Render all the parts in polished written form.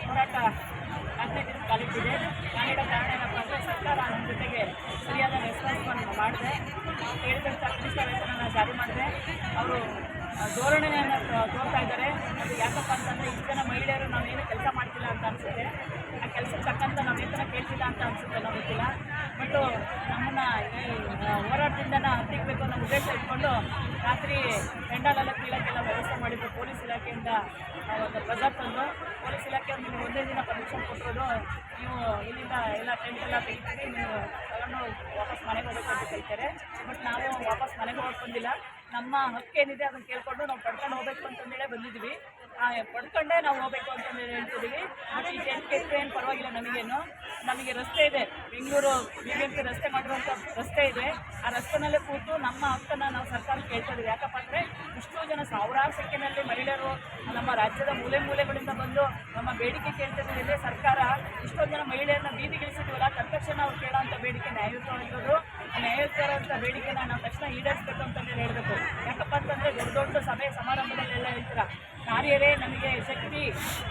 ಹೋರಾಟ 15 ದಿನ ಕಾಲಿಟ್ಟಿದೆ. ನಾನಿಡೋ ಕಾರಣ ಏನಪ್ಪ ಅಂದರೆ ಸರ್ಕಾರ ನಮ್ಮ ಜೊತೆಗೆ ಸರಿಯಾದ ರೆಸ್ಪಾನ್ಸ್ ಮಾಡಿದೆ. ಹೇಳಿದಂಥ ಕನಿಷ್ಠ ವೇತನ ಜಾರಿ ಮಾಡಿದೆ. ಅವರು ಧೋರಣೆಯನ್ನು ತೋರ್ತಾ ಇದ್ದಾರೆ. ಅದು ಯಾಕಪ್ಪ ಅಂತಂದರೆ ಇಷ್ಟು ಜನ ಮಹಿಳೆಯರು ನಾವೇನು ಕೆಲಸ ಮಾಡ್ತಿಲ್ಲ ಅಂತ ಅನಿಸುತ್ತೆ. ಆ ಕೆಲಸಕ್ಕೆ ತಕ್ಕಂಥ ನಾವು ವೇತನ ಕೇಳ್ತಿಲ್ಲ ಅಂತ ಅನಿಸುತ್ತೆ, ನಾವು ಗೊತ್ತಿಲ್ಲ. ಬಟ್ ನಮ್ಮನ್ನು ಈ ಹೋರಾಟದಿಂದ ಹತ್ತಿಕ್ಕಬೇಕು ಅನ್ನೋ ಉದ್ದೇಶ ಇಟ್ಕೊಂಡು ರಾತ್ರಿ ಪೆಂಡಾಲೆಲ್ಲ ಕೀಳಕ್ಕೆಲ್ಲ ವ್ಯವಸ್ಥೆ ಮಾಡಿದ್ರು. ಪೊಲೀಸ್ ಇಲಾಖೆಯಿಂದ ಒಂದು ಪ್ರೆಸರ್ ತಂದು ಪೊಲೀಸ್ ಇಲಾಖೆಯವ್ರು ನಿಮಗೆ ಒಂದೇ ದಿನ ಪರ್ಮಿಷನ್ ಕೊಟ್ಟಿರೋದು, ನೀವು ಇಲ್ಲಿಂದ ಎಲ್ಲ ಟೆಂಟ್ ಎಲ್ಲ ತೆಗಿತೀವಿ, ನೀವು ತಗೊಂಡು ವಾಪಸ್ ಮನೆಗೆ ಹೋಗಬೇಕು ಅಂತ ಕೇಳ್ತಾರೆ. ಬಟ್ ನಾವು ವಾಪಸ್ ಮನೆಗೆ ಹೋಗಕ್ಕೆ ಬಂದಿಲ್ಲ. ನಮ್ಮ ಹಕ್ಕೇನಿದೆ ಅದನ್ನು ಕೇಳ್ಕೊಂಡು ನಾವು ಪಡ್ಕೊಂಡು ಹೋಗಬೇಕು ಅಂತಂದೇಳಿ ಬಂದಿದ್ವಿ. ಪಡ್ಕೊಂಡೇ ನಾವು ಹೋಗಬೇಕು ಅಂತಂದೇಳಿ ಹೇಳ್ತಿದ್ದೀವಿ. ಮತ್ತು ಈ ಟೆಂಟ್ ಕೆಟ್ಟರೆ ಏನು ಪರವಾಗಿಲ್ಲ, ನಮಗೆ ರಸ್ತೆ ಇದೆ, ಬೆಂಗಳೂರು BBMP ರಸ್ತೆ ಮಾಡಿರುವಂಥ ರಸ್ತೆ ಇದೆ. ಆ ರಸ್ತೆನಲ್ಲೇ ಕೂತು ನಮ್ಮ ಹಕ್ಕನ್ನು ನಾವು ಸರ್ಕಾರ ಕೇಳ್ತಾ ಇದ್ದೀವಿ. ಯಾಕಪ್ಪ ಅಂದರೆ ಇಷ್ಟೋ ಜನ ಸಾವಿರಾರು ಸಂಖ್ಯೆಯಲ್ಲಿ ಮಹಿಳೆಯರು ನಮ್ಮ ರಾಜ್ಯದ ಮೂಲೆ ಮೂಲೆಗಳಿಂದ ಬಂದು ನಮ್ಮ ಬೇಡಿಕೆ ಕೇಳ್ತಿದ್ದೀವಿ. ಸರ್ಕಾರ ಇಷ್ಟೊಂದು ಜನ ಮಹಿಳೆಯರನ್ನ ಬೀದಿಗಿಳಿಸಿದ್ವಲ್ಲ, ತಕ್ಷಣ ಅವ್ರು ಕೇಳೋವಂಥ ಬೇಡಿಕೆ ನ್ಯಾಯಯುತವಾಗಿರೋದು. ಆ ನ್ಯಾಯಯುತ ಬೇಡಿಕೆನ ನಾವು ತಕ್ಷಣ ಈಡೇರಿಸಬೇಕು ಅಂತಂದೇಳಿ ಹೇಳಬೇಕು. ಯಾಕಪ್ಪ ಅಂತಂದರೆ ದೊಡ್ಡ ಸಭೆ ಸಮಾರಂಭದಲ್ಲೆಲ್ಲ ಹೇಳ್ತೀರಾ, ನಾರಿಯರೇ ನಮಗೆ ಶಕ್ತಿ,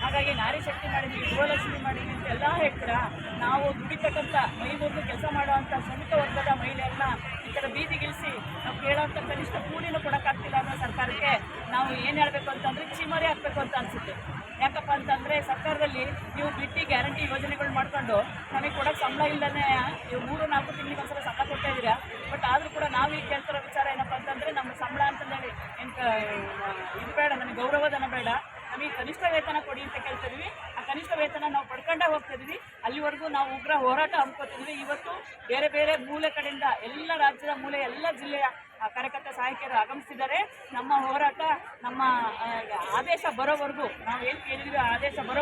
ಹಾಗಾಗಿ ನಾರಿ ಶಕ್ತಿ ಮಾಡಿದ್ವಿ, ಗೃಹಲಕ್ಷ್ಮಿ ಮಾಡಿದ್ವಿ ಅಂತೆಲ್ಲ ಹೇಳ್ತೀರಾ. ನಾವು ದುಡಿತಕ್ಕಂಥ ಮೈಮೂರು ಕೆಲಸ ಮಾಡುವಂಥ ಶ್ರಮಿಕ ವರ್ಗದ ಮಹಿಳೆಯರನ್ನ ಈ ಥರ ಬೀದಿಗಿಳಿಸಿ ನಾವು ಕೇಳೋವಂಥ ಕನಿಷ್ಠ ಕೂಲಿನೂ ಕೊಡೋಕ್ಕಾಗ್ತಿಲ್ಲ ಅನ್ನೋ ಸರ್ಕಾರಕ್ಕೆ ನಾವು ಏನು ಹೇಳಬೇಕು ಅಂತಂದರೆ ಚೀಮರಿ ಹಾಕಬೇಕು ಅಂತ ಅನಿಸುತ್ತೆ. ಯಾಕಪ್ಪ ಅಂತಂದರೆ ಸರ್ಕಾರದಲ್ಲಿ ನೀವು ಬಿಟ್ಟು ಗ್ಯಾರಂಟಿ ಯೋಜನೆಗಳು ಮಾಡ್ಕೊಂಡು ನಮಗೆ ಕೊಡೋಕ್ಕೆ ಸಂಬಳ ಇಲ್ಲದೇ ನೀವು 3-4 ತಿಂಗಳಿಗೆ ಒಂದ್ಸಲ ಸಂಬಳ ಕೊಡ್ತಾ ಇದ್ದೀರಾ. ಬಟ್ ಆದರೂ ಕೂಡ ನಾವೀಗ ಕೇಳ್ತಿರೋ ವಿಚಾರ ಏನಪ್ಪ ಅಂತಂದರೆ ನಮ್ಮ ಸಂಬಳ ಅಂತಂದೇಳಿ ಇದು ಬೇಡ, ನನಗೆ ಗೌರವಧನ ಬೇಡ, ನಮಗೆ ಕನಿಷ್ಠ ವೇತನ ಕೊಡಿ ಅಂತ ಕೇಳ್ತಿದ್ವಿ. ಆ ಕನಿಷ್ಠ ವೇತನ ನಾವು ಪಡ್ಕೊಂಡೇ ಹೋಗ್ತಿದ್ವಿ. ಅಲ್ಲಿವರೆಗೂ ನಾವು ಉಗ್ರ ಹೋರಾಟ ಹಮ್ಮಿಕೊತಿದ್ವಿ. ಇವತ್ತು ಬೇರೆ ಬೇರೆ ಮೂಲೆ ಕಡೆಯಿಂದ ಎಲ್ಲ ರಾಜ್ಯದ ಮೂಲೆ ಎಲ್ಲ ಜಿಲ್ಲೆಯ ಕಾರ್ಯಕರ್ತ ಸಹಾಯಕಿಯರು ಆಗಮಿಸಿದ್ದಾರೆ. ನಮ್ಮ ಹೋರಾಟ ನಮ್ಮ ಆದೇಶ ಬರೋವರೆಗೂ, ನಾವು ಏನು ಕೇಳಿದ್ವಿ ಆದೇಶ ಬರೋ